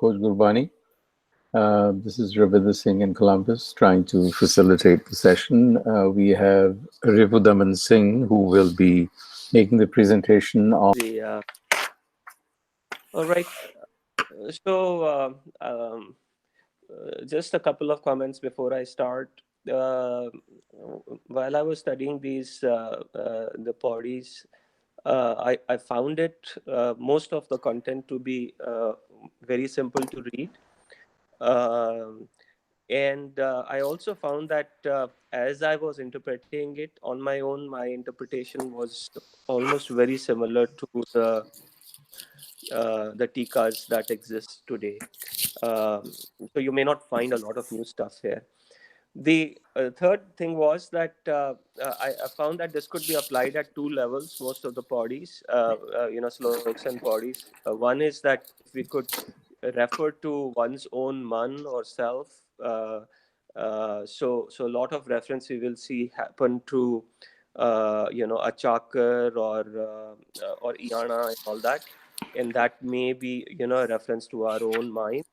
Khoj Gurbani. This is Ravinder Singh in Columbus trying to facilitate the session. We have Rivudaman Singh who will be making the presentation on. All right. So, just a couple of comments before I start. While I was studying the Pauris, I found most of the content to be very simple to read. Um, and I also found that as I was interpreting it on my own, my interpretation was almost very similar to the tikas that exist today. So you may not find a lot of new stuff here. The third thing was that I found that this could be applied at two levels. Most of the bodies, sloks and bodies. One is that if we could refer to one's own man or self. So a lot of reference we will see happen to a chakar or iana and all that, and that may be a reference to our own mind.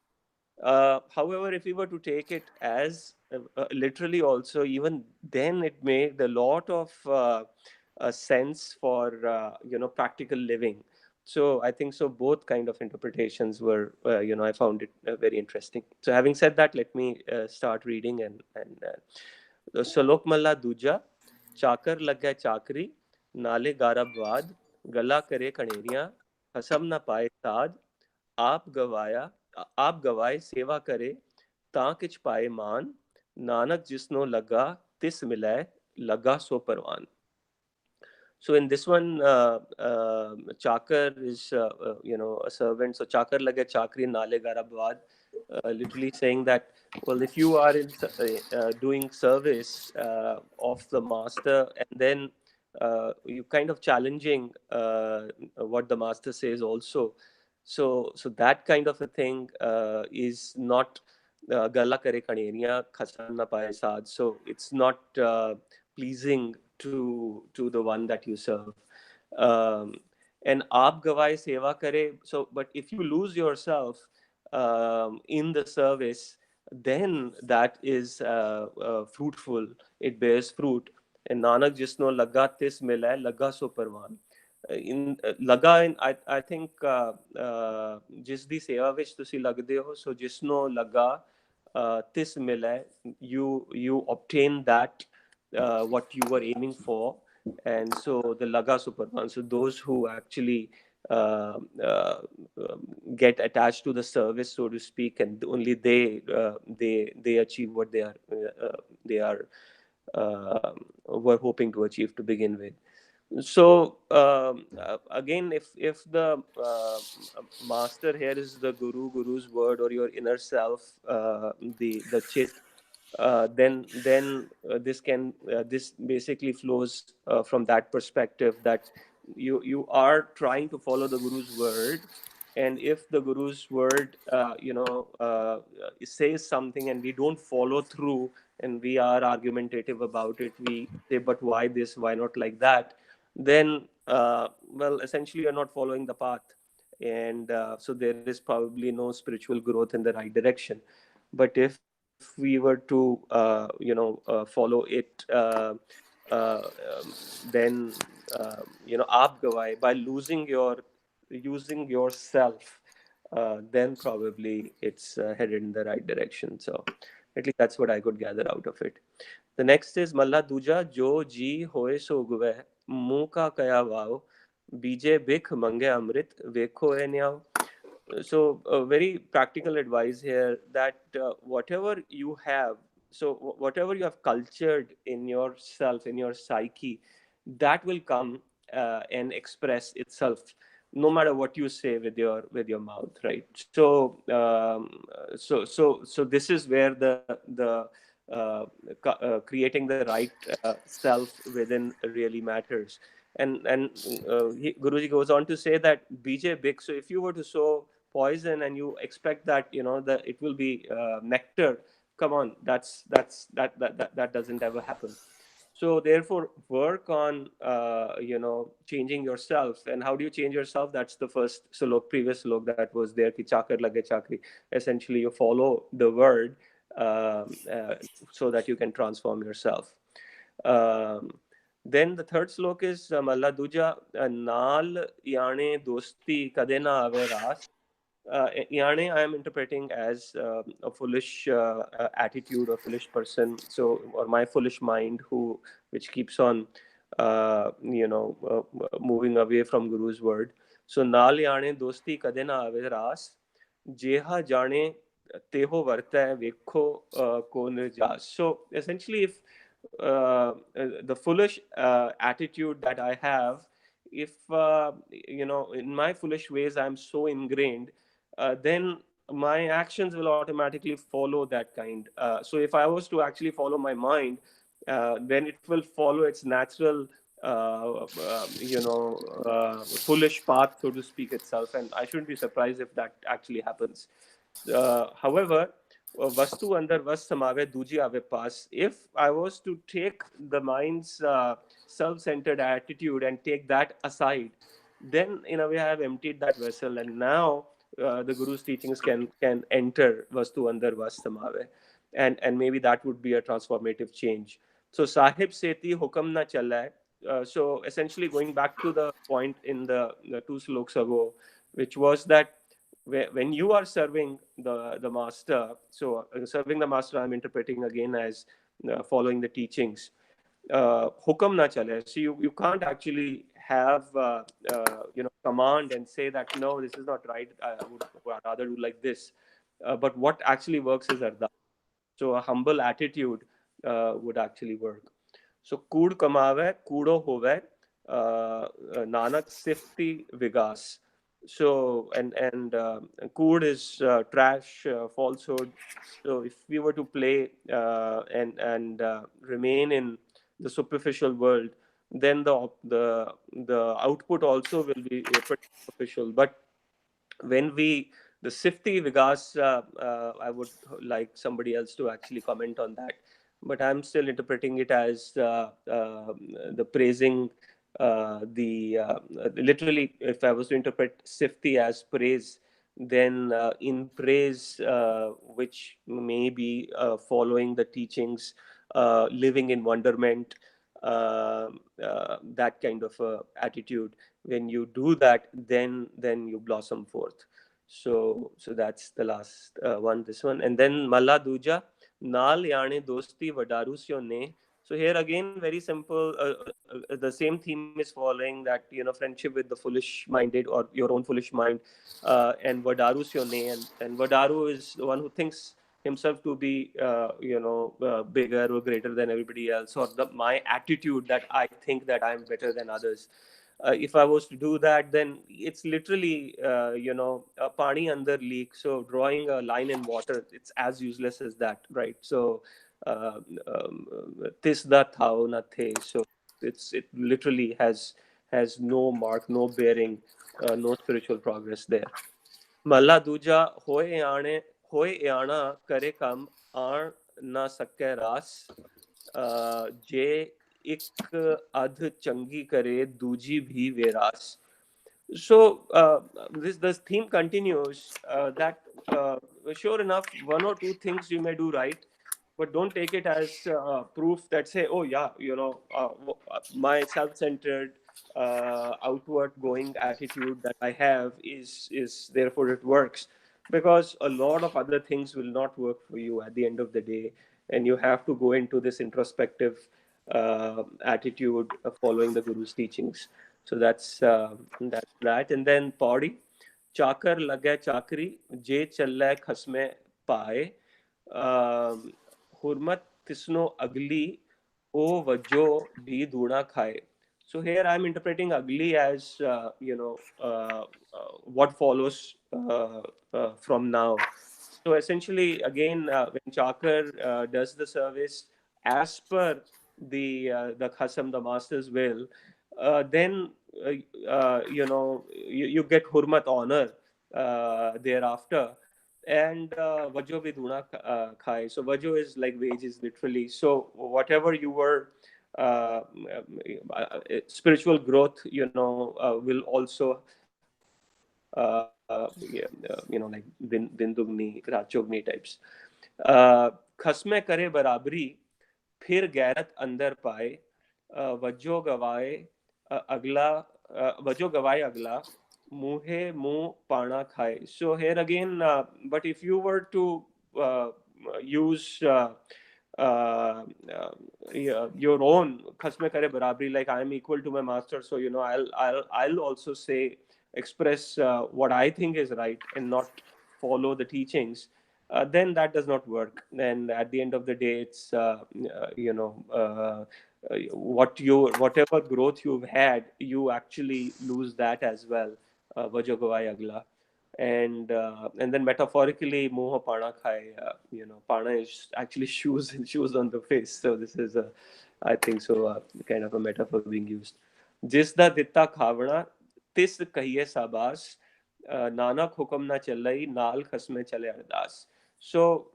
However, if we were to take it as literally also, even then it made a lot of sense for practical living. So I think so both kind of interpretations were I found it very interesting. So having said that, let me start reading and Salok Malla Duja, Chakar Lagya Chakri, Nale Garabwad, Gala Kare Kaneriya, Hasam Na Paye Saad, आप गवाया आप गवाए सेवा करे तां किछ पाए मान नानक जिसनो लगा तिस मिलै लगा सो परवान. So in this one, chakar is a servant. So chakar lage chakri nale garabwad, literally saying that, well, if you are doing service of the master, and then you kind of challenging what the master says also. So that kind of a thing is not gala kare kaneriya khasam na paye saad. So it's not pleasing to the one that you serve. And aap gawai seva kare. So, but if you lose yourself in the service, then that is fruitful. It bears fruit. And Nanak jisno laga tis milai laga so parwan. In laga in I think ਜਿਸ ਦੀ ਸੇਵਾ ਵਿੱਚ ਤੁਸੀਂ ਲੱਗਦੇ ਹੋ, so ਜਿਸਨੋਂ ਲੱਗਾ ਤਿਸ ਮਿਲੇ, you obtain that what you were aiming for. And so the laga superman, so those who actually uh, uh, get attached to the service, so to speak, and only they achieve what they are were hoping to achieve to begin with. So again, if the master here is the guru's word, or your inner self, the chit, then this basically flows from that perspective, that you are trying to follow the guru's word. And if the guru's word says something and we don't follow through, and we are argumentative about it, we say, but why this, why not like that, then well, essentially you're not following the path. And so there is probably no spiritual growth in the right direction. But if we were to follow it, then aap gawai, by using yourself, then probably it's headed in the right direction. So at least that's what I could gather out of it. The next is Malla Duja, Jo Ji Hoye So Guve, Muka Kaya Vao, Bije Bik Mange Amrit, Vekho Enyao. So very practical advice here, that whatever you have, so whatever you have cultured in yourself, in your psyche, that will come and express itself, no matter what you say with your mouth, right? So this is where the creating the right self within really matters. And Guruji goes on to say that BJ Big. So if you were to sow poison and you expect that that it will be nectar, come on, that doesn't ever happen. So therefore, work on changing yourself. And how do you change yourself? That's the first slok, previous slok that was there. Ki chakar lage chakri. Essentially, you follow the word so that you can transform yourself. Um, then the third slok is Malla Duja Naal Yane Dosti Kade na ave ras. Yane, I am interpreting as a foolish attitude or foolish person. So, or my foolish mind, which keeps on, moving away from Guru's word. So, naal yane dosti kade na ave ras, jeha jane teho varta hai vekho ko nirjas. So, essentially, if the foolish attitude that I have, if in my foolish ways I'm so ingrained, then my actions will automatically follow that kind. So if I was to actually follow my mind, then it will follow its natural, foolish path, so to speak, itself. And I shouldn't be surprised if that actually happens. However, vastu andar vas samave duji ave pas. If I was to take the mind's self-centered attitude and take that aside, then in a way I have emptied that vessel, and now the Guru's teachings can enter vastu andar vas samave, and maybe that would be a transformative change. So Sahib Seti hukam na chalai. So essentially, going back to the point in the two sloks ago, which was that when you are serving the master, so serving the master, I'm interpreting again as following the teachings. Hukam na chale. So you can't actually have command and say that no, this is not right. I would rather do like this. But what actually works is arda. So a humble attitude would actually work. So कूड़ कमावे कूड़ो होवे Nanak सिफ्ती vigas. So and cood is trash, falsehood. So if we were to play and remain in the superficial world, then the output also will be pretty superficial. But when we the sifty vigas, I would like somebody else to actually comment on that, but I'm still interpreting it as the praising, the literally, if I was to interpret sifty as praise, then in praise, which may be following the teachings, living in wonderment, that kind of attitude. When you do that, then you blossom forth. So that's the last one, this one. And then Malla Duja Nal Yane Dosti Vadarusyo Ne. So here again, very simple. The same theme is following, that friendship with the foolish minded or your own foolish mind, and Vadarusyo Ne, and Vadaru is the one who thinks himself to be bigger or greater than everybody else, or my attitude that I think that I'm better than others. If I was to do that, then it's literally, a pani under leak. So drawing a line in water, it's as useless as that, right? So, tis da thao na the. So it literally has no mark, no bearing, no spiritual progress there. Malla Duja hoye aana kare kam aan na sakke ras, जे एक अध चंगी करे दूजी भी whereas. So this theme continues, that sure enough, one or two things you may do right, but don't take it as proof that say, oh yeah, my self-centered, outward going attitude that I have is therefore it works, because a lot of other things will not work for you at the end of the day, and you have to go into this introspective attitude of following the Guru's teachings. So that's that. And then Pauri, Chakar lagay chakri, je challay khasme pae, hurmat tisno agli, o vajo bhi duna khaye. So here I'm interpreting ugly as what follows from now. So essentially, again, when Chakar does the service as per the khasam, the master's will, then you get hurmat, honor, thereafter. And vajo viduna khai. So vajo is like wages, literally. So whatever you were uh, spiritual growth, will also, like din dugni raat chogni types. खस्मे करे बराबरी फिर गैरत अंदर पाए, वजो गवाए अगला वजो गवाए अगला मुहे मुंह पाना खाए. So here again, but if you were to uh, use your own khasme kare barabri, like I am equal to my master, so I'll also say, express what I think is right and not follow the teachings, then that does not work. And at the end of the day, it's whatever growth you've had, you actually lose that as well. Vajo gawai agla. And then metaphorically, moha pana khai. Pana is actually shoes and shoes on the face. So this is a, I think so, kind of a metaphor being used. जिस दा दिता खावना तिस कहिए साबास, नानक हुक्म ना चलई नाल खसमे चले अरदास. So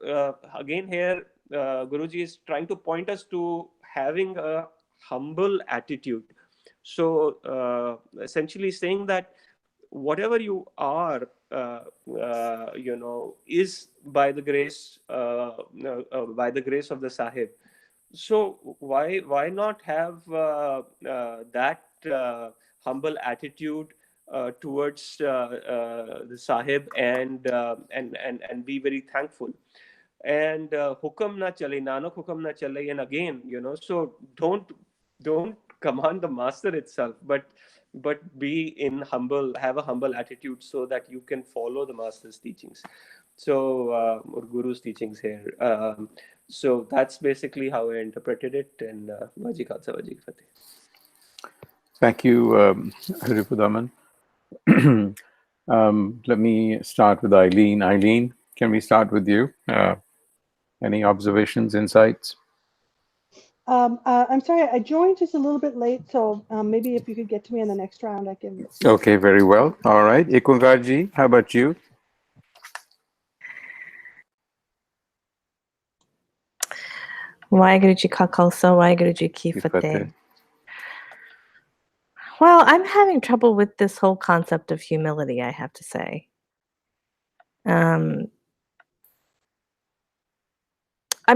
again here, Guruji is trying to point us to having a humble attitude. So essentially saying that whatever you are, is by the grace of the Sahib. So why not have that humble attitude towards the Sahib, and be very thankful. And hukam na chale, nanak hukam na chale. And again, so don't command the master itself, but be in humble, have a humble attitude, so that you can follow the master's teachings. So or guru's teachings here. So that's basically how I interpreted it. And Vaji Khalsa, Vaji Ki Fateh. Thank you, Haripudaman. Let me start with Eileen. Eileen, can we start with you? Any observations, insights? I'm sorry, I joined just a little bit late, so maybe if you could get to me in the next round, I can. Okay, very well. All right. Ikungarji, how about you? Waheguru Ji Ka Khalsa, Waheguru Ji Ki Fateh. Well, I'm having trouble with this whole concept of humility, I have to say. I'm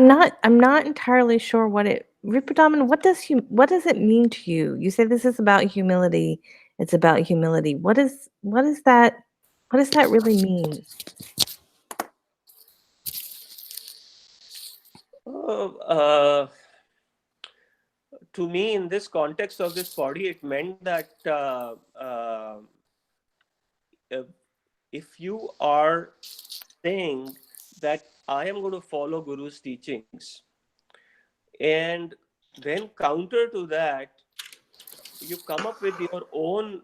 not entirely sure what it, Ripudaman, what does it mean to you? You say this is about humility. It's about humility. What is that? What does that really mean? To me, in this context of this Pauri, it meant that if you are saying that I am going to follow Guru's teachings, and then counter to that, you come up with your own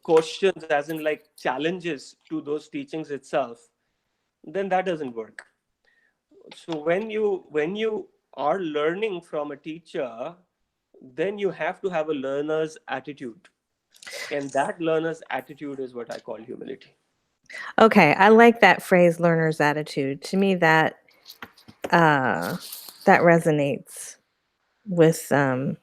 questions, as in like challenges to those teachings itself, then that doesn't work. So when you are learning from a teacher, then you have to have a learner's attitude, and that learner's attitude is what I call humility. Okay, I like that phrase, learner's attitude. To me, that resonates with that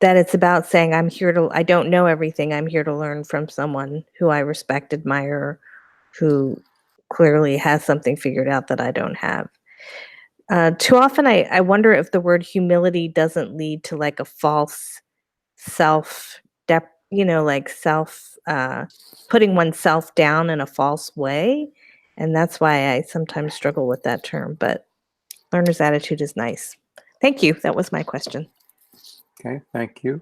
it's about saying I don't know everything. I'm here to learn from someone who I respect, admire, who clearly has something figured out that I don't have. Too often I wonder if the word humility doesn't lead to like a false self, like self, putting oneself down in a false way. And that's why I sometimes struggle with that term, but learner's attitude is nice. Thank you. That was my question. Okay, thank you.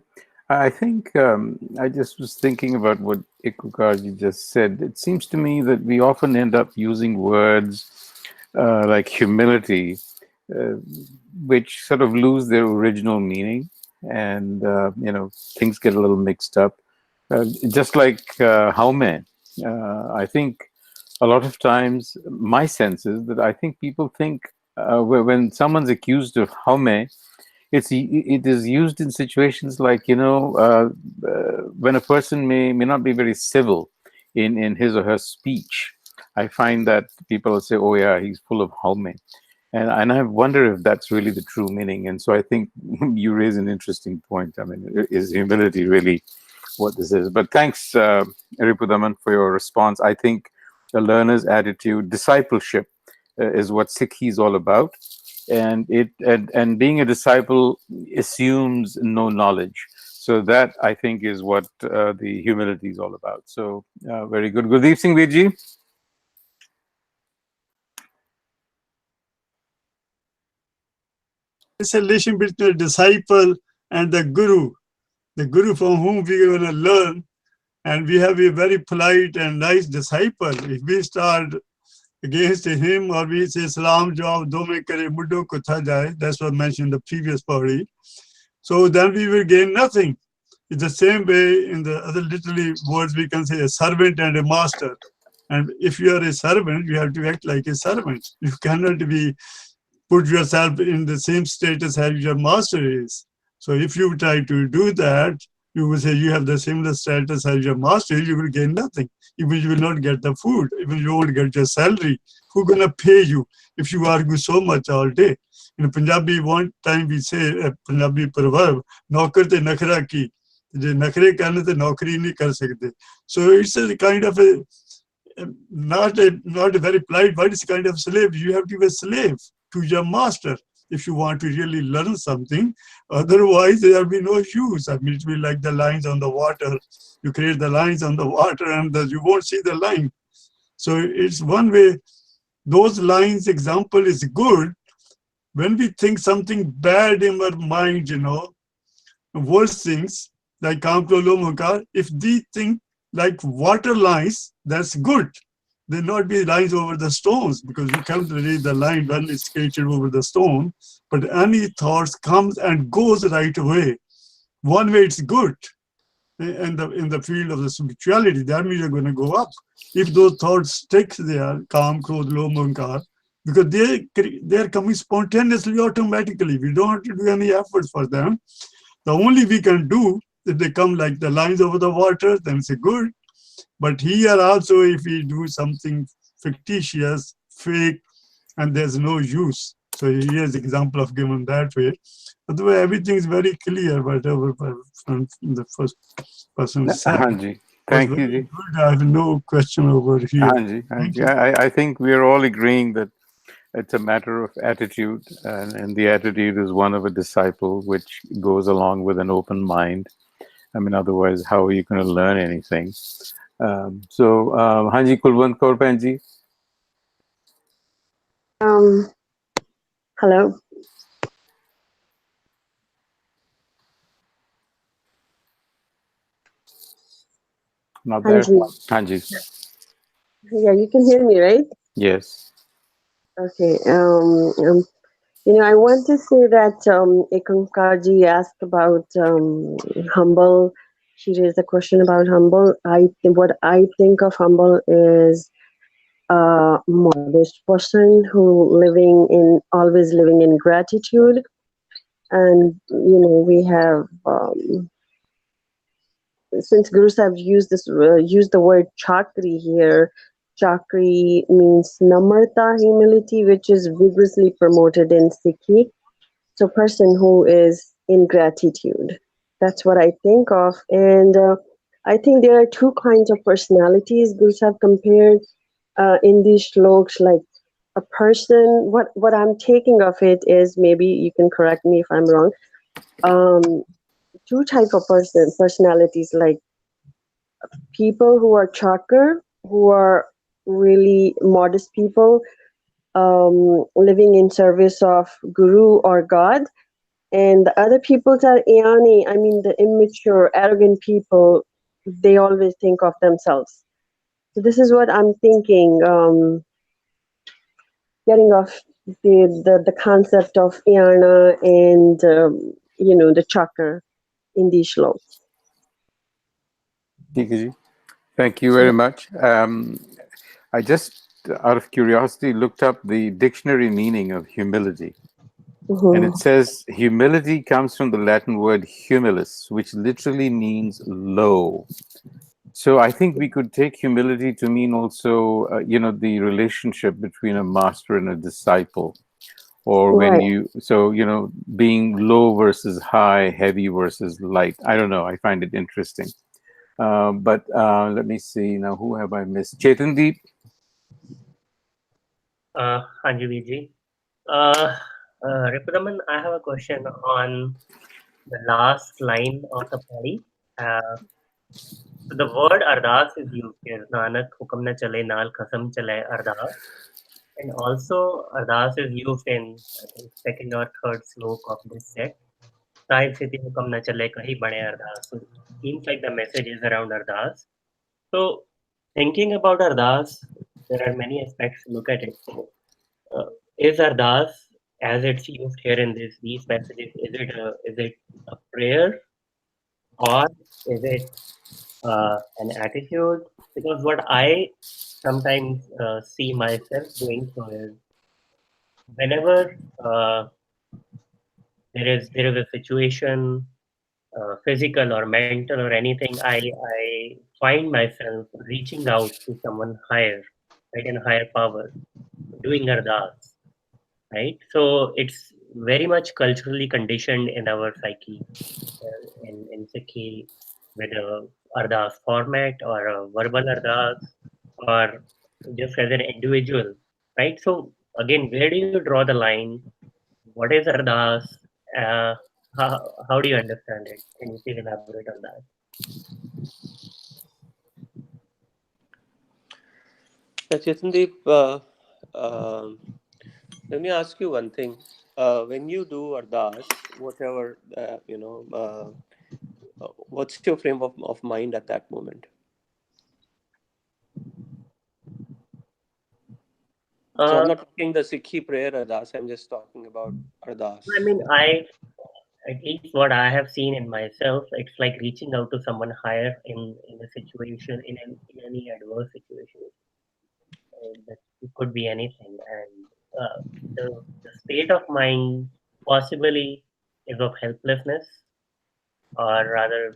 I think I just was thinking about what Ikukarji just said. It seems to me that we often end up using words like humility, which sort of lose their original meaning, and things get a little mixed up. Just like haume, I think a lot of times my sense is that I think people think when someone's accused of haume, it is used in situations like when a person may not be very civil in his or her speech. I find that people will say, "Oh yeah, he's full of haume," And I wonder if that's really the true meaning. And so I think you raise an interesting point. I mean, is humility really what this is? But thanks, Ripudaman, for your response. I think a learner's attitude, discipleship, is what Sikhi is all about. And being a disciple assumes no knowledge. So that, I think, is what the humility is all about. So very good. Gurdeep Singh Virji. It's a relation between the disciple and the guru from whom we are going to learn. And we have a very polite and nice disciple. If we start against him or we say salam jawab do mein kare muddo ko tha jaye, that's what mentioned in the previous Pauri. So then we will gain nothing. It's the same way in the other literally words we can say a servant and a master. And if you are a servant, you have to act like a servant. You cannot be put yourself in the same status as your master is. So if you try to do that, you will say you have the similar status as your master, you will gain nothing. Even you will not get the food, even you won't get your salary. Who's going to pay you if you argue so much all day? In Punjabi, one time we say a Punjabi proverb, "Naukar te nakhra ki." Je nakhre karne te naukri nahi kar sakte. So it's a kind of a not a very polite word. It's a kind of slave. You have to be a slave to your master if you want to really learn something. Otherwise, there will be no use. I mean, it will be like the lines on the water. You create the lines on the water and you won't see the line. So it's one way. Those lines example is good. When we think something bad in our mind, worse things like Kamprolomukar, if they think like water lines, that's good. There not be lines over the stones because you can't read the line when it's created over the stone. But any thoughts comes and goes right away. One way it's good. And in the field of the spirituality, that means you're going to go up. If those thoughts stick there, Kam, Krodh, Lom, Ankar, because they're coming spontaneously, automatically. We don't have to do any efforts for them. The only we can do, if they come like the lines over the water, then it's good. But here also, if we do something fictitious, fake, and there's no use. So here's example of given that way. Otherwise, everything is very clear, whatever from the first person said. Hanji. Thank you, Ji. Good. I have no question over here. Hanji. I think we are all agreeing that it's a matter of attitude, and the attitude is one of a disciple, which goes along with an open mind. I mean, otherwise, how are you going to learn anything? Hanji Kulwant Kaur Bhenji. Hello. Not there. Hanji. Hanji. Yeah, you can hear me, right? Yes. Okay. I want to say that Ekankaji asked about humble. She raised a question about humble. What I think of humble is a modest person who always living in gratitude. And we have since Guru Sahib used the word chakri here. Chakri means namarta, humility, which is vigorously promoted in Sikhi. So person who is in gratitude. That's what I think of. And I think there are two kinds of personalities Guru Sahib compared in these shloks, like a person, what I'm taking of it is, maybe you can correct me if I'm wrong, two type of personalities, like people who are chakra, who are really modest people, living in service of Guru or God, and the other people are ayani, I mean the immature, arrogant people, they always think of themselves. So this is what I'm thinking, getting off the concept of ayana and the chakra in these shlokas. Thank you very much. I just, out of curiosity, looked up the dictionary meaning of humility. And it says humility comes from the Latin word humilis, which literally means low. So I think we could take humility to mean also, the relationship between a master and a disciple, or when Right. you, so, you know, being low versus high, heavy versus light. I don't know. I find it interesting. But let me see now. Who have I missed? Chetandeep. Hanji Viji. Ripudaman, I have a question on the last line of the Pauri. So the word ardas is used here. Nanak hukam na chale, naal khasam chale, ardas. And also ardas is used in, I think, second or third slok of this set. Sahib siti hukam na chale, kahi bane ardas. So it seems like the message is around ardas. So thinking about ardas, there are many aspects to look at it. Is ardas, as it's used here in these passages, is it a prayer, or is it an attitude? Because what I sometimes see myself doing so is whenever there is a situation, physical or mental or anything, I find myself reaching out to someone higher, right, in higher power, doing ardas, right? So it's very much culturally conditioned in our psyche, in Sikhi, with a ardas format or a verbal ardas, or just as an individual, right? So again, where do you draw the line? What is ardas? Uh, how do you understand it? Can you please elaborate on that? Chetandeep, let me ask you one thing. When you do ardas, whatever, what's your frame of mind at that moment? So I'm not talking the Sikhi prayer ardas, I'm just talking about ardas. I mean, at least what I have seen in myself, it's like reaching out to someone higher in a situation, in any adverse situation. That it could be anything, and the state of mind possibly is of helplessness, or rather,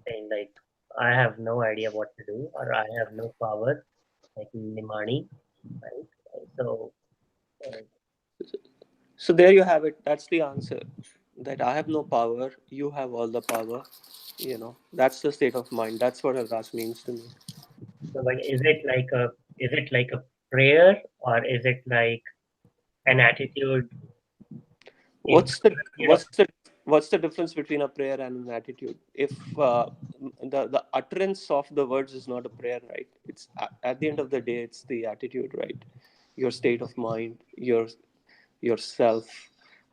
saying like, I have no idea what to do, or I have no power, like Nimani, right? So, uh, So there you have it. That's the answer. That I have no power, you have all the power. You know, that's the state of mind. That's what ardas means to me. so like, is it like a prayer, or is it like an attitude in What's the state of? what's the difference between a prayer and an attitude? If the utterance of the words is not a prayer, right? It's at the end of the day, it's the attitude, right? Your state of mind, yourself,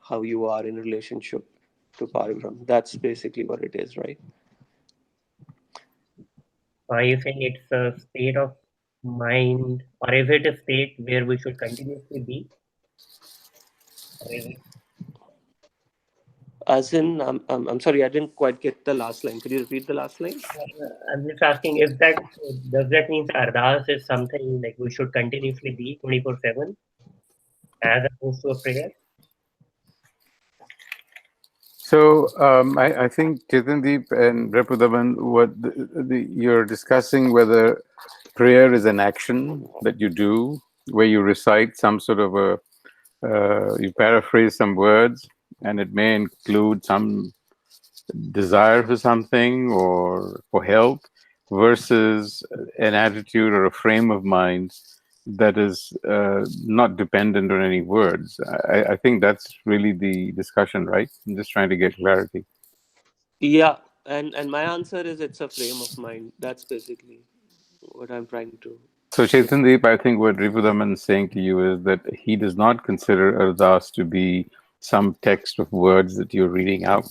how you are in relationship to Paribrahm. That's basically what it is, right? Are you saying it's a state of mind, or is it a state where we should continuously be? Or is it, As in, I'm sorry, I didn't quite get the last line. Could you repeat the last line? I'm just asking, if that does that mean ardas is something like we should continuously be 24/7 as opposed to a prayer? So I think Chetandeep and Repudaman, what you're discussing whether prayer is an action that you do, where you recite some sort of a, you paraphrase some words, and it may include some desire for something or for help, versus an attitude or a frame of mind that is not dependent on any words. I think that's really the discussion, right? I'm just trying to get clarity. Yeah, and my answer is it's a frame of mind. That's basically what I'm trying to So say. Chetandeep, I think what Ripudaman is saying to you is that he does not consider Ardas to be some text of words that you're reading out,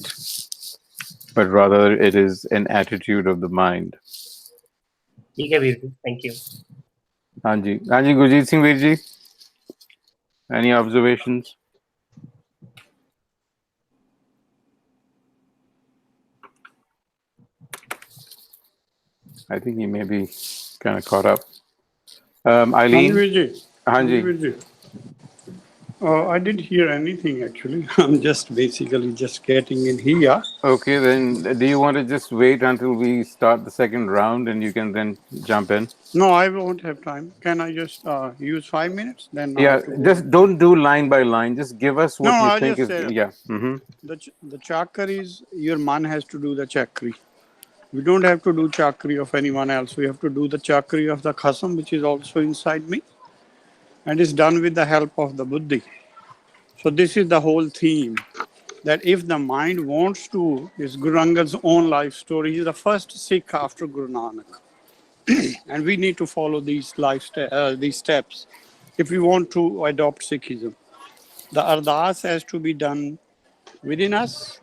but rather it is an attitude of the mind. ठीक है Veer ji, thank you. Anji Gurjeet Singh Veer ji, any observations? I think he may be kind of caught up. Eileen? Hanji Viji. Hanji. Hanji Viji. I didn't hear anything actually. I'm just basically just getting in here. Okay, then do you want to just wait until we start the second round and you can then jump in? No, I won't have time. Can I just use 5 minutes? Then I Yeah, have to go. just don't do line by line. Just give us No, what you I think just is, said yeah. Mm-hmm. the chakra is your man has to do the chakri. We don't have to do chakri of anyone else. We have to do the chakri of the khasam, which is also inside me, and is done with the help of the buddhi. So this is the whole theme. That if the mind wants to, is Guru Angad's own life story. He's the first Sikh after Guru Nanak. And we need to follow these these steps if we want to adopt Sikhism. The ardas has to be done within us.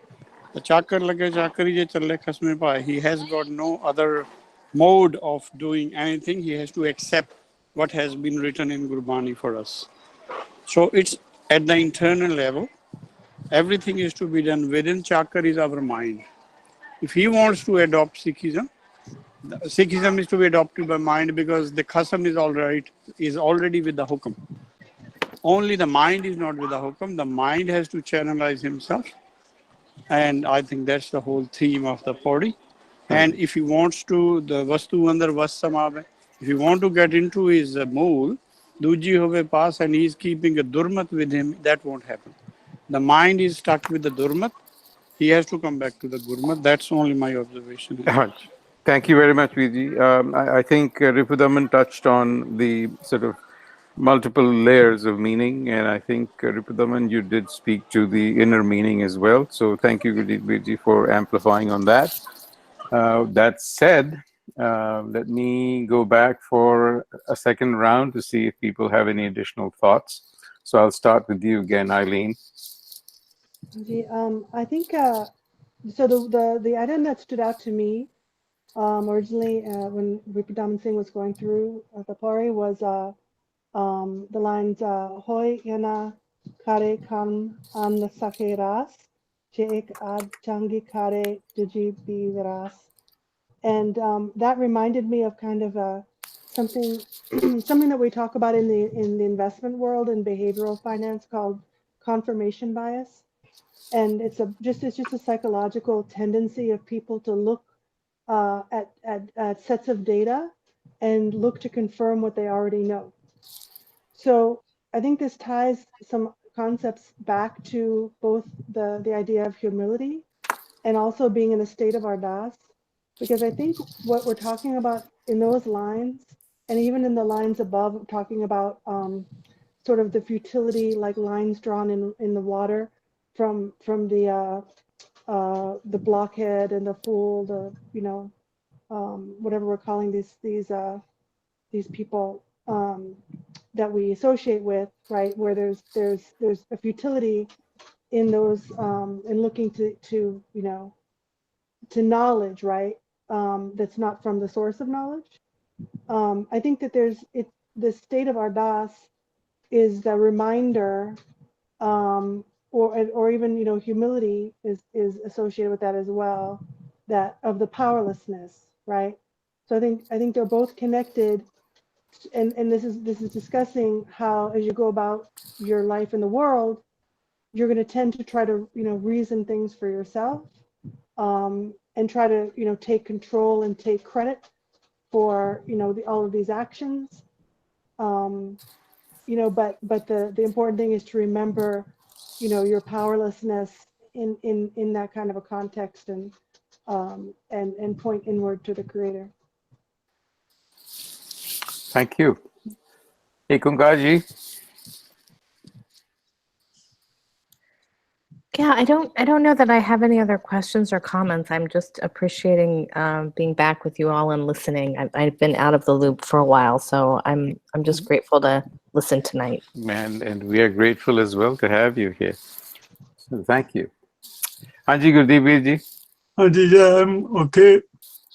The chakra lage chakri je challe khasme paaye. He has got no other mode of doing anything. He has to accept what has been written in Gurbani for us. So it's at the internal level. Everything is to be done within. Chakra is our mind. If he wants to adopt Sikhism, Sikhism is to be adopted by mind because the khasam is already with the hukam. Only the mind is not with the hukam. The mind has to channelize himself. And I think that's the whole theme of the Pauri. And if he wants to, the vastu andar vassamave, if he want to get into his mool, duji hove pass, and he's keeping a durmat with him, that won't happen. The mind is stuck with the durmat. He has to come back to the gurmat. That's only my observation. Thank you very much, Viji. I think Ripudaman touched on the sort of multiple layers of meaning, and I think Ripudaman, you did speak to the inner meaning as well. So thank you, Viji, for amplifying on that. That said, let me go back for a second round to see if people have any additional thoughts. So I'll start with you again, Eileen. I think so. The item that stood out to me originally when Ripudaman Singh was going through the Pauri was the lines "Hoi yana kare kam an sake ras, che ek ad changi kare duji bi ras," and that reminded me of kind of something something that we talk about in the investment world and behavioral finance called confirmation bias. And it's just a psychological tendency of people to look at sets of data and look to confirm what they already know. So I think this ties some concepts back to both the idea of humility and also being in a state of ardas, because I think what we're talking about in those lines, and even in the lines above, talking about sort of the futility, like lines drawn in the water, from the blockhead and the fool, whatever we're calling these people that we associate with, right? Where there's a futility in those in looking to knowledge, right? That's not from the source of knowledge. I think that the state of ardas is the reminder. Or even humility is associated with that as well, that of the powerlessness, right? So I think they're both connected, and this is discussing how as you go about your life in the world, you're going to tend to try to reason things for yourself, and try to take control and take credit for all of these actions, but the important thing is to remember your powerlessness in that kind of a context, and point inward to the creator. Thank you. Hey, Kunkaji. Yeah, I don't know that I have any other questions or comments. I'm just appreciating being back with you all and listening. I've been out of the loop for a while, so I'm just grateful to listen tonight. Man, and we are grateful as well to have you here. So thank you. Anji Gurdeep ji. Yeah, I'm okay.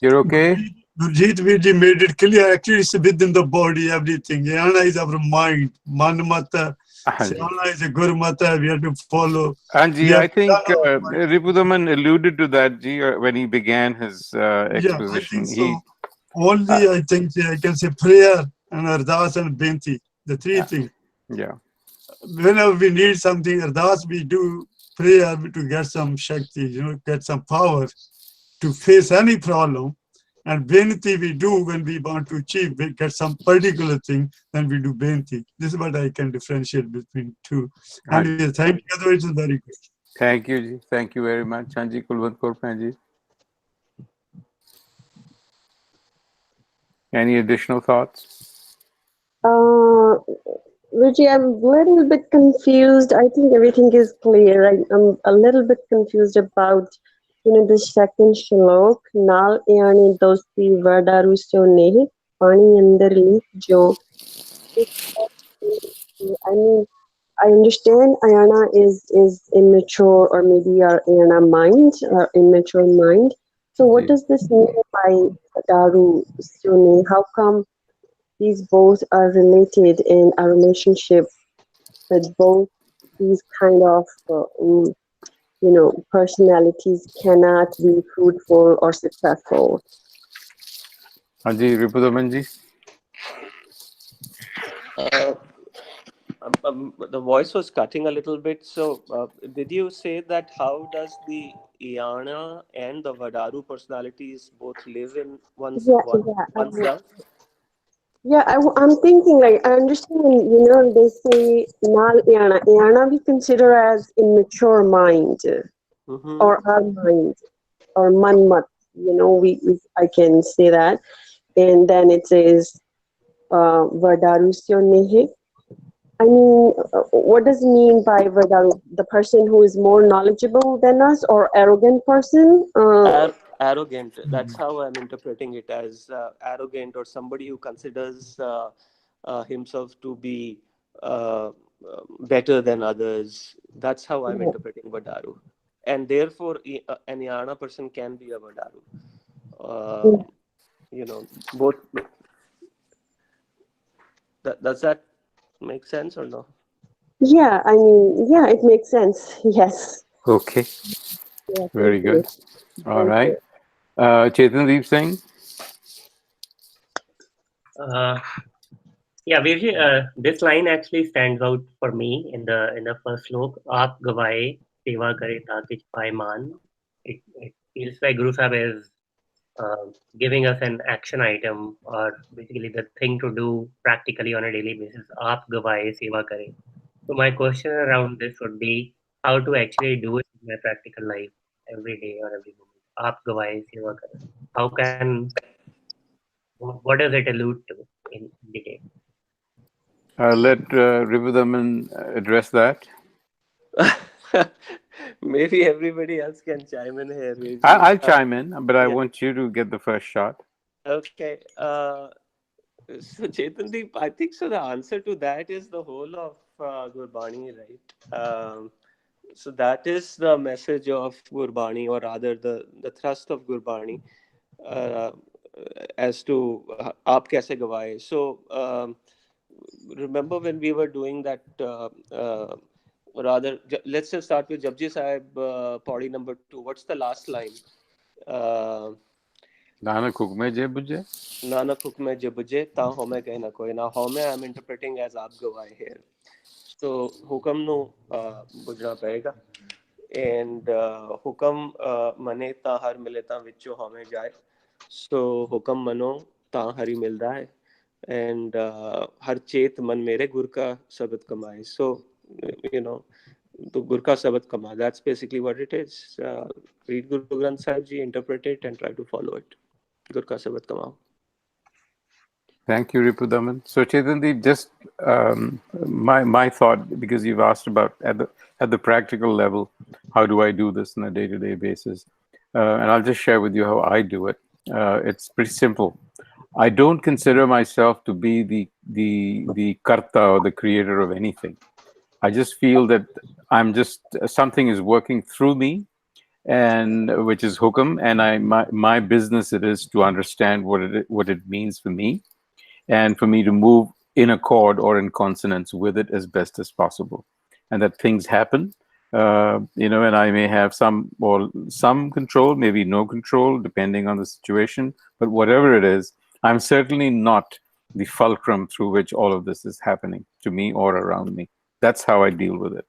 You're okay? Gurjeet Virji made it clear. Actually, it's within the body, everything. Yana is our mind. Man mata. Yana is a gur mata. We have to follow. Anji, I think Ripudaman alluded to that when he began his exposition. Yeah, I think so. Only I think I can say prayer and ardas and binti. The three things. Yeah. whenever we need something, ardas, we do prayer to get some shakti, get some power to face any problem. And Benti we do when we want to achieve, we get some particular thing, then we do Benti. This is what I can differentiate between two. And thank you, otherwise it's very good. Thank you, ji. Thank you very much, Hanji Kulwant Kaur Bhen ji. Any additional thoughts? Ruchi, I'm a little bit confused. I think everything is clear. I'm a little bit confused about, the second shlok. Nal yaani dosti vadaru so nehi pani andar lik jo. I mean, I understand Ayana is immature, or maybe our Ayana mind, or immature mind. So what does this mean by Daru Suni? How come these both are related in a relationship that both these kind of personalities cannot be fruitful or successful? Hanji Ripudaman ji. The voice was cutting a little bit. So, did you say that how does the Iyana and the Vadaru personalities both live in oneself? Yeah, I'm thinking, like, I understand, they say Nal Iyana. Iyana we consider as immature mind, or our mind, or manmat. I can say that. And then it says Vadarusyo Nehe. I mean, what does it mean by Vadaru? The person who is more knowledgeable than us, or arrogant person? Arrogant. That's how I'm interpreting it, as arrogant, or somebody who considers himself to be better than others. That's how I'm interpreting Vadaru. And therefore, an Iyana person can be a Vadaru. Both. Does that make sense or no? Yeah, I mean, yeah, it makes sense. Yes. Okay. Yeah, very good. All right. Chetandeep Singh. Yeah, Virji, this line actually stands out for me in the first slok. Aap gavaye seva kare taakich paiman. It feels like Guru Sahib is giving us an action item, or basically the thing to do practically on a daily basis. Aap gavaye seva kare. So my question around this would be how to actually do it in my practical life every day or every moment. Aap gavaye seva kare. How can, what does it allude to in detail? Let Ripudaman address that. Maybe everybody else can chime in here. I'll chime in, but I want you to get the first shot. Okay. So Chetandeep, I think so. The answer to that is the whole of Gurbani, right? So that is the message of Gurbani, or rather the thrust of Gurbani, as to aap kaise gavaye. So remember when we were doing that, rather, let's just start with Japji Sahib, Pauri number 2. What's the last line? Nanak hukme je bujhe. Nanak hukme je bujhe, ta home kehna koi. Now home I'm interpreting as aap gavaye here. So hukam no bujna payega. And hukam mane ta har mile ta vicho home jaye. So hukam mano ta hari milda hai. And har chet man mere gur ka sabat kamaye. So to gur ka sabat kama. That's basically what it is. Read Guru Granth Sahib Ji, interpret it, and try to follow it. Gur ka sabat kama. Thank you, Ripudaman. So Chetandeep, just my thought, because you've asked about at the practical level, how do I do this on a day-to-day basis? And I'll just share with you how I do it. It's pretty simple. I don't consider myself to be the karta, or the creator of anything. I just feel that I'm just something is working through me, and which is hukum, and my business it is to understand what it means for me, and for me to move in accord or in consonance with it as best as possible, and that things happen. And I may have some control, maybe no control, depending on the situation. But whatever it is, I'm certainly not the fulcrum through which all of this is happening to me or around me. That's how I deal with it.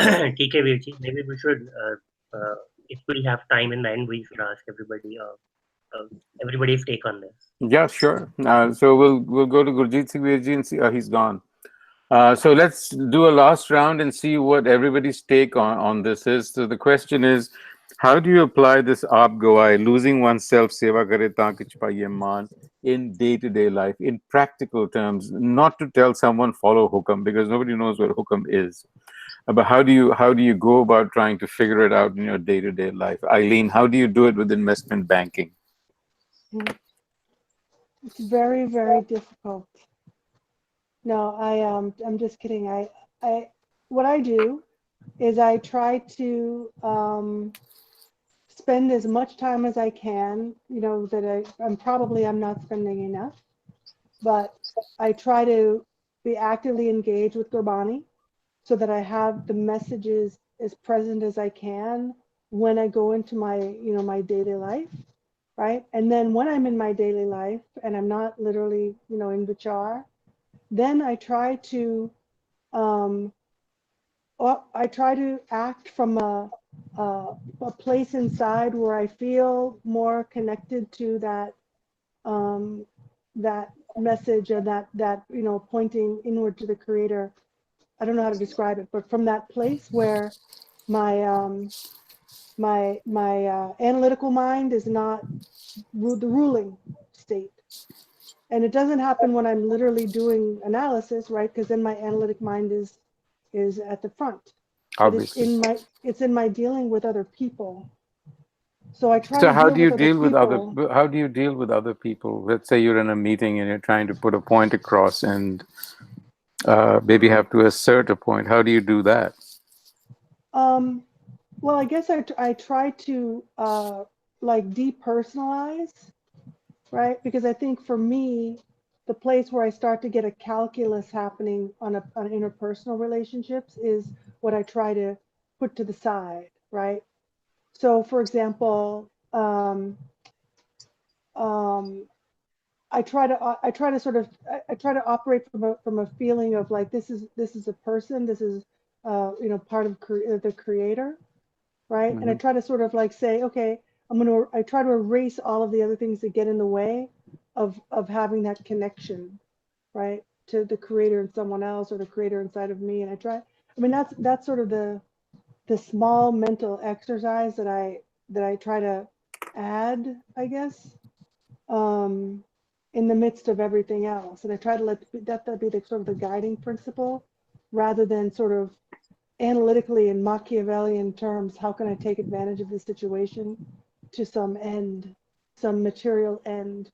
TK Virji, maybe we should, if we have time in the end, we should ask everybody, everybody's take on this. Yeah, sure. So we'll go to Gurjeet Singh Virji and see. He's gone. So let's do a last round and see what everybody's take on this is. So the question is, how do you apply this aap gawai, losing oneself, seva kare taan ki chupaiye maan, in day-to-day life, in practical terms, not to tell someone follow hukam, because nobody knows what hukam is. But how do you go about trying to figure it out in your day-to-day life? Eileen, how do you do it with investment banking? It's very, very difficult. No, I'm just kidding. What I do is I try to spend as much time as I can. You know that I'm not spending enough, but I try to be actively engaged with Gurbani so that I have the messages as present as I can when I go into my my daily life, right? And then when I'm in my daily life and I'm not literally in vichar, then I try to act from a place inside where I feel more connected to that that message and that pointing inward to the Creator. I don't know how to describe it, but from that place where my analytical mind is not the ruling state. And it doesn't happen when I'm literally doing analysis, right? Because then my analytic mind is at the front. Obviously. But it's in my dealing with other people. So I try So to how do you deal with how do you deal with other people? Let's say you're in a meeting and you're trying to put a point across and maybe have to assert a point. How do you do that? Well, I guess I try to like depersonalize, right? Because I think for me, the place where I start to get a calculus happening on interpersonal relationships is what I try to put to the side, right? So, for example, I try to operate from a feeling of like this is a person, this is part of the Creator, right? Mm-hmm. And I try to sort of like say, okay, I try to erase all of the other things that get in the way of having that connection, right, to the Creator in someone else or the Creator inside of me. And that's sort of the small mental exercise that I try to add, I guess, in the midst of everything else. And I try to let that be the sort of the guiding principle, rather than sort of analytically in Machiavellian terms, how can I take advantage of this situation to some end, some material end,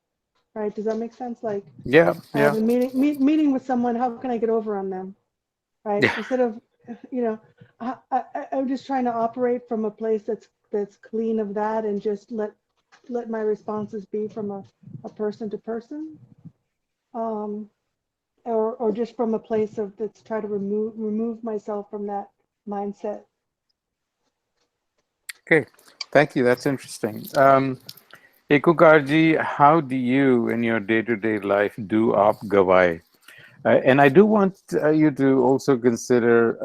right? Does that make sense? Like, Yeah. I have a meeting with someone, how can I get over on them, right? Yeah. Instead of, I'm just trying to operate from a place that's clean of that, and just let my responses be from a person to person, or just from a place of that's try to remove myself from that mindset. Okay, thank you. That's interesting. Ekukarji, how do you in your day-to-day life do aap gawai? And I do want you to also consider,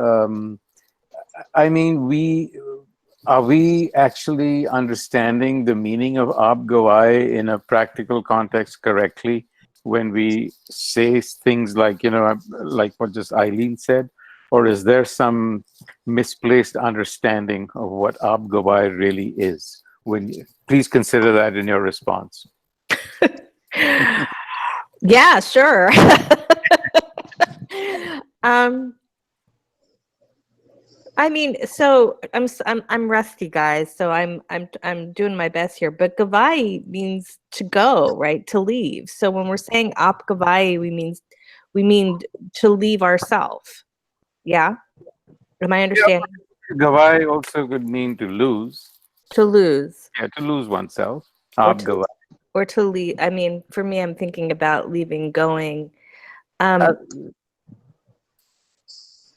are we actually understanding the meaning of aap gawai in a practical context correctly when we say things like, like what just Eileen said? Or is there some misplaced understanding of what aap gawai really is? Please consider that in your response. Yeah, sure. So I'm rusty, guys. So I'm doing my best here. But gavai means to go, right? To leave. So when we're saying aap gavai, we mean to leave ourselves. Yeah. Am I understanding? Yeah. Gawai also could mean to lose. To lose. Yeah, to lose oneself. Or to leave. For me, I'm thinking about leaving, going. To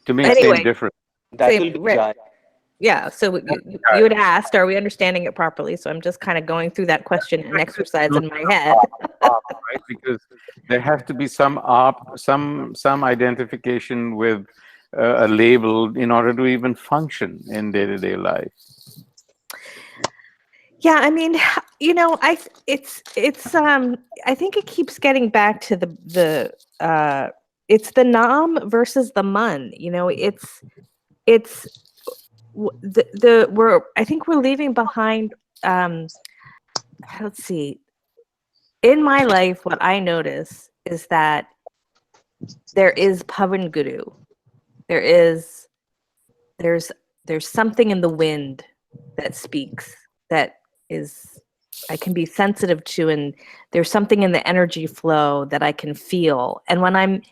me, anyway, same difference. That will be right. Yeah, so you had asked, are we understanding it properly? So I'm just kind of going through that question and exercise in my head. op, right? Because there has to be some op, some identification with a label in order to even function in day-to-day life. Yeah, I mean, I think it keeps getting back to it's the nam versus the mun. I think we're leaving behind. Let's see. In my life, what I notice is that there is Pavan Guru. There's something in the wind that speaks, that is I can be sensitive to, and there's something in the energy flow that I can feel. And when I'm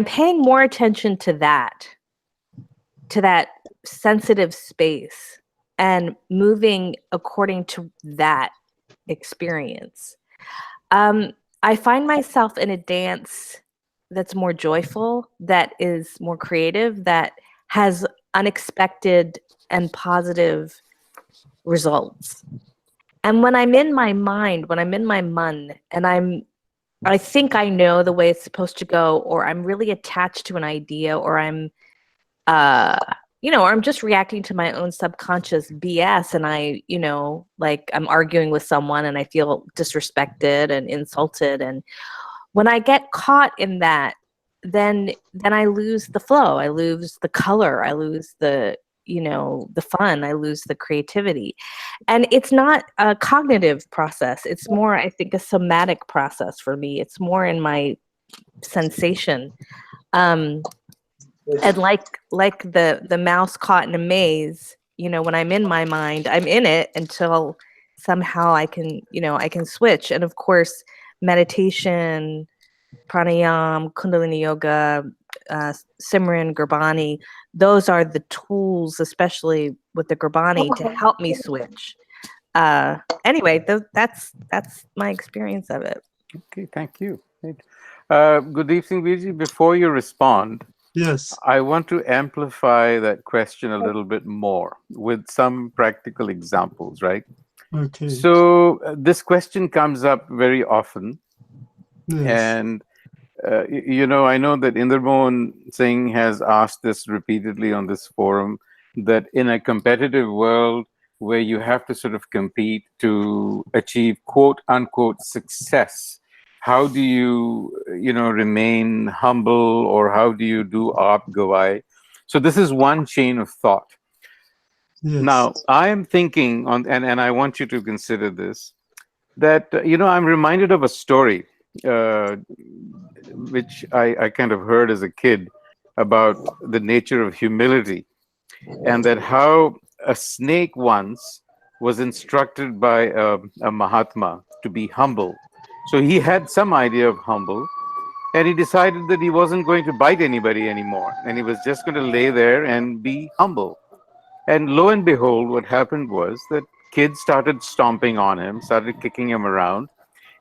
paying more attention to that sensitive space and moving according to that experience, I find myself in a dance that's more joyful, that is more creative, that has unexpected and positive results. And when I'm in my mind, when I'm in my mun, and I think I know the way it's supposed to go, or I'm really attached to an idea, or I'm or I'm just reacting to my own subconscious BS, and like I'm arguing with someone and I feel disrespected and insulted, and when I get caught in that, then I lose the flow, I lose the color, I lose the fun, I lose the creativity. And it's not a cognitive process. It's more, I think, a somatic process for me. It's more in my sensation. And like the mouse caught in a maze, when I'm in my mind, I'm in it until somehow I can switch. And of course, meditation, pranayam, kundalini yoga, Simran, Gurbani, those are the tools, especially with the Gurbani, to help me switch. Anyway, that's my experience of it. Okay, thank you. Good evening, Viji. Before you respond, Yes. I want to amplify that question a little bit more with some practical examples, right? Okay. So this question comes up very often. Yes. And I know that Indermohan Singh has asked this repeatedly on this forum, that in a competitive world where you have to sort of compete to achieve quote unquote success, how do you remain humble, or how do you do aap gawai? So this is one chain of thought. Yes. Now I am thinking and I want you to consider this, that I'm reminded of a story which I kind of heard as a kid about the nature of humility, and that how a snake once was instructed by a Mahatma to be humble. So he had some idea of humble, and he decided that he wasn't going to bite anybody anymore, and he was just going to lay there and be humble. And lo and behold, what happened was that kids started stomping on him, started kicking him around,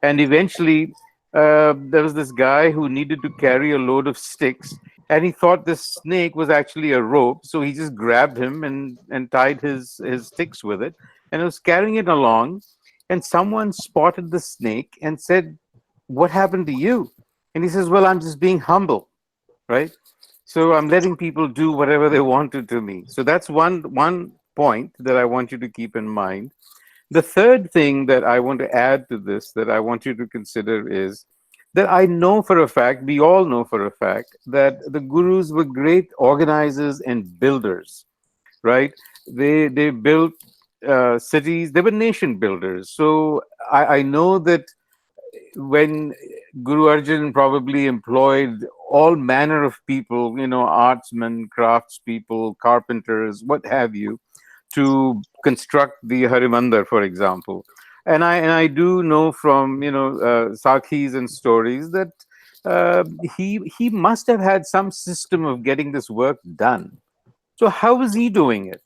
and eventually there was this guy who needed to carry a load of sticks, and he thought this snake was actually a rope, so he just grabbed him and tied his sticks with it, and was carrying it along. And someone spotted the snake and said, "What happened to you?" And he says, "Well, I'm just being humble, right? So I'm letting people do whatever they wanted to me." So that's one point that I want you to keep in mind. The third thing that I want to add to this, that I want you to consider, is that I know for a fact, we all know for a fact, that the gurus were great organizers and builders, right? They built cities, they were nation builders. So I know that when Guru Arjan probably employed all manner of people, artsmen, craftspeople, carpenters, what have you, to construct the Harimandar, for example. And I do know from Sakhis and stories that he must have had some system of getting this work done. So how was he doing it?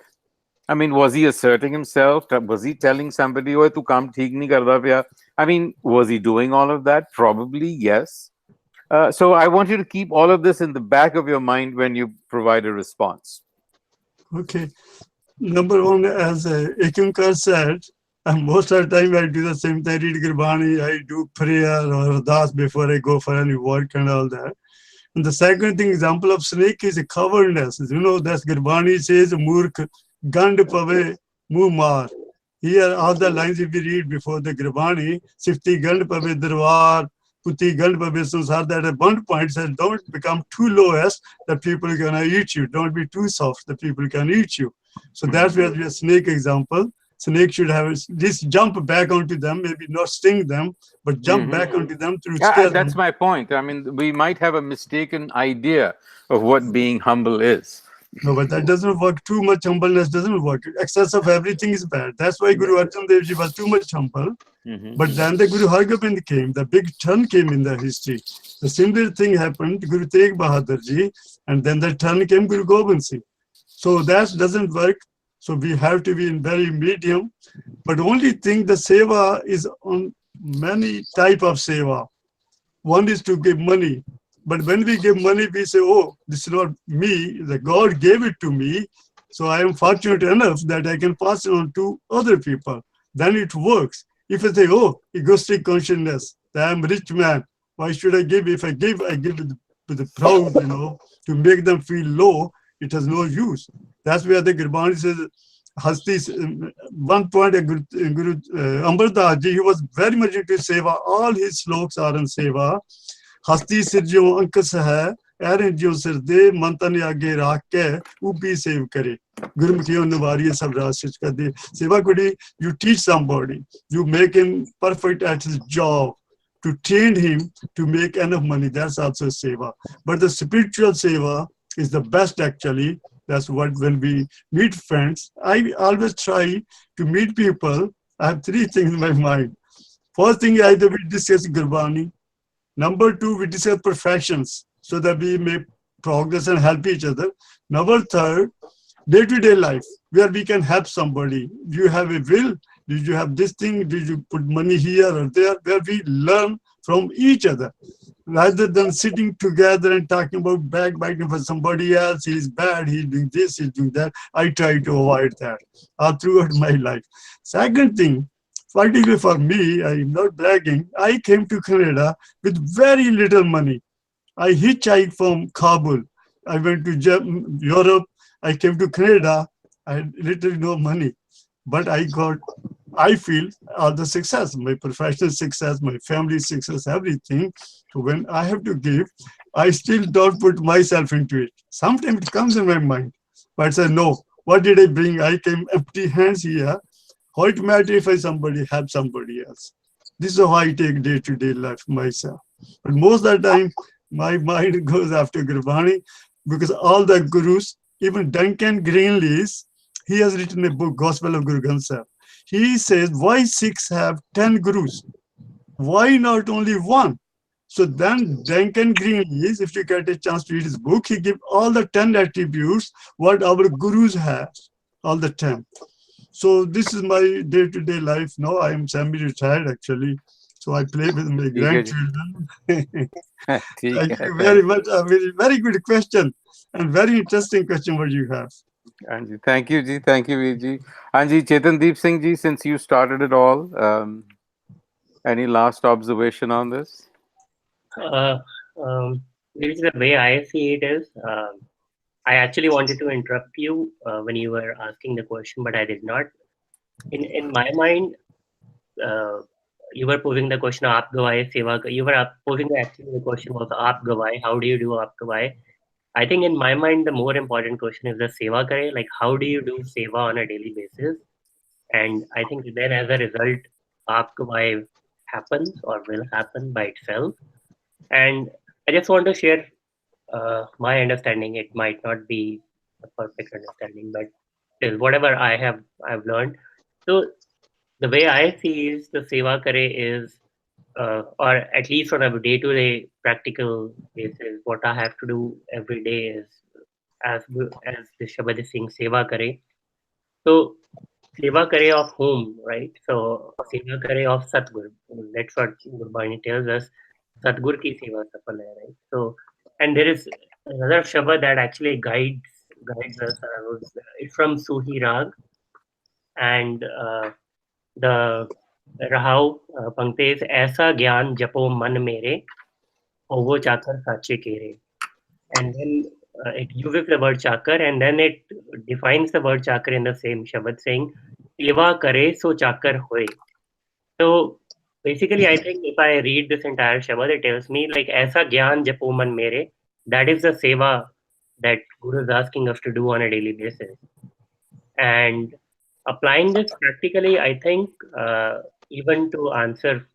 I mean, was he asserting himself? Was he telling somebody, "Oh, tu kaam theek nahi karta pya"? I mean, was he doing all of that? Probably yes. So I want you to keep all of this in the back of your mind when you provide a response. Okay. Number one, as Ekunkar said, And most of the time I do the same thing. I read Gurbani, I do prayer or ardas before I go for any work and all that. And the second thing, example of snake is a covetousness. You know, that's Gurbani says, Murk, Gand Pave, Mumar. Here, all the lines if we read before the Gurbani, Sifti Gand Pave Darwar, Puti Gand Pave Susar, that at one point says, don't become too lowest that people are going to eat you. Don't be too soft that people can eat you. So that's where we have snake example. Snake should have this jump back onto them, maybe not sting them, but jump back onto them through scare That's my point. I mean, we might have a mistaken idea of what being humble is. No, but that doesn't work. Too much humbleness doesn't work. Excess of everything is bad. That's why Guru Arjan Dev Ji was too much humble. But then the Guru Hargobind came, the big turn came in the history. The similar thing happened to Guru Tegh Bahadur Ji, and then the turn came Guru Gobind Singh. So that doesn't work. So we have to be in very medium. But only thing, the seva is on many type of seva. One is to give money. But when we give money, we say, oh, this is not me. The God gave it to me. So I am fortunate enough that I can pass it on to other people. Then it works. If I say, oh, egoistic consciousness, that I am a rich man, why should I give? If I give with the proud, you know, to make them feel low, it has no use. That's where the Gurbani says, Hasti, one point, Guru Amar Das Ji, he was very much into seva. All his sloks are in seva. Hasti sirjo ankas hai, aaron jo sirde, mantane aage rakh ke, ubi save kare. Gurmukhiyo navariye sab rasich kar de. Seva kudi, you teach somebody, you make him perfect at his job, to train him to make enough money. That's also seva. But the spiritual seva is the best actually. That's what, when we meet friends, I always try to meet people. I have three things in my mind. First thing, either we discuss Gurbani. Number two, we discuss professions so that we may progress and help each other. Number third, day-to-day life, where we can help somebody. Do you have a will? Did you have this thing? Did you put money here or there? Where we learn from each other. Rather than sitting together and talking about backbiting for somebody else, he's bad, he's doing this, he's doing that. I try to avoid that all throughout my life. Second thing, particularly for me, I'm not bragging, I came to Canada with very little money. I hitchhiked from Kabul. I went to Europe. I came to Canada. I had literally no money. But I feel all the success, my professional success, my family success, everything. So when I have to give, I still don't put myself into it. Sometimes it comes in my mind, but I say, no, what did I bring? I came empty hands here. How it matters if I somebody help somebody else. This is how I take day-to-day life myself. But most of the time, my mind goes after Gurbani because all the gurus, even Duncan Greenlees, he has written a book, Gospel of Guru Granth Sahib. He says, why Sikhs have 10 gurus? Why not only one? So then Duncan Greenlees, if you get a chance to read his book, he gives all the 10 attributes what our gurus have, all the 10. So this is my day-to-day life. Now I am semi-retired actually. So I play with my grandchildren. Thank you very much. A very good question and very interesting question what you have. Anji, thank you, Ji. Thank you, Veerji. Anji, Chetandeep Singh Ji, since you started it all, any last observation on this? The way I see it is, I actually wanted to interrupt you when you were asking the question, but I did not. In my mind, you were posing the question, "Aap gawai seva." You were posing the question was, "Aap gawai." How do you do aap gawai? I think in my mind, the more important question is the seva kare. Like, how do you do seva on a daily basis? And I think then as a result, aap gawai happens or will happen by itself. And I just want to share my understanding. It might not be a perfect understanding, but whatever I've learned. So the way I see is the seva kare is, or at least on a day-to-day practical basis, what I have to do every day is, as the Shabad is saying, seva kare. So seva kare of whom, right? So seva kare of Satgur. That's what Gurbani tells us. Satgur ki seva safal hai, right? So, and there is another Shabad that actually guides us. It's from Suhi Rag, and the Rahau Pankti is Aisa Gyan Japo Man Mere Ovo Chakar Sache Kere. And then it uses the word chakar and then it defines the word chakar in the same Shabad saying Seva Kare So Chakar Hoy. So basically, I think if I read this entire Shabad, it tells me like Aisa Gyan Japo Man Mere, that is the seva that Guru is asking us to do on a daily basis. And applying this practically, I think even to answer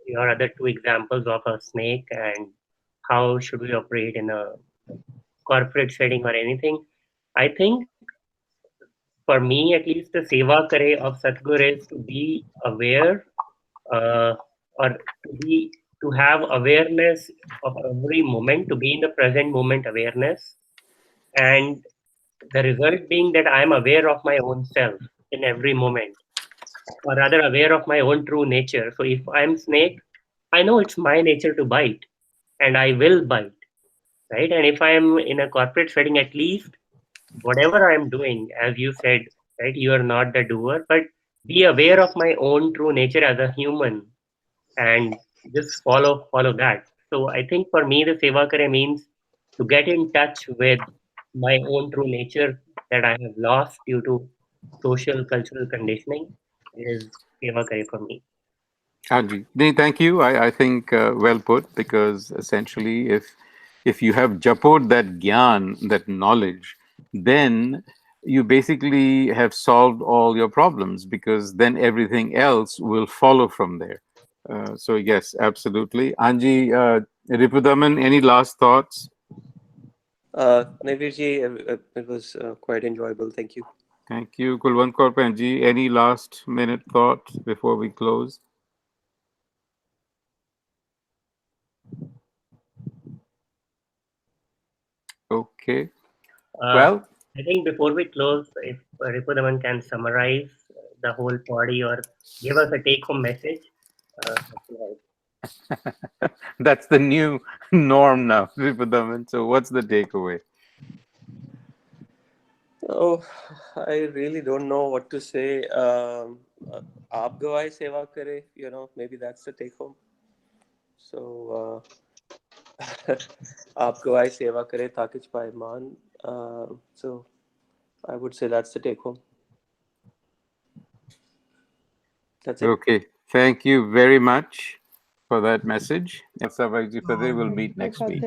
your other two examples of a snake and how should we operate in a corporate setting or anything, I think for me at least the seva kare of Satguru is to be aware or to have awareness of every moment, to be in the present moment awareness, and the result being that I am aware of my own self in every moment, or rather aware of my own true nature. So if I'm snake, I know it's my nature to bite, and I will bite, right? And if I'm in a corporate setting, at least whatever I'm doing, as you said, right, you are not the doer, but be aware of my own true nature as a human and just follow that. So I think for me, the seva kare means to get in touch with my own true nature that I have lost due to social cultural conditioning is seva kare for me. Anji, thank you. I think well put, because essentially, if you have japod that gyan, that knowledge, then you basically have solved all your problems, because then everything else will follow from there. So yes, absolutely. Anji, Ripudaman, any last thoughts? Navirji, it was quite enjoyable. Thank you. Thank you. Kulwant Kaur Panji, any last minute thought before we close? Okay. Well, I think before we close, if Ripudaman can summarize the whole body or give us a take-home message. that's the new norm now, Ripudaman. So what's the takeaway? Oh, I really don't know what to say. Aap gawai seva kare, maybe that's the take home. So, aap gawai seva kare takich pa iman. So, I would say that's the take home. That's it. Okay. Thank you very much for that message. Savagji Fateh will meet next week.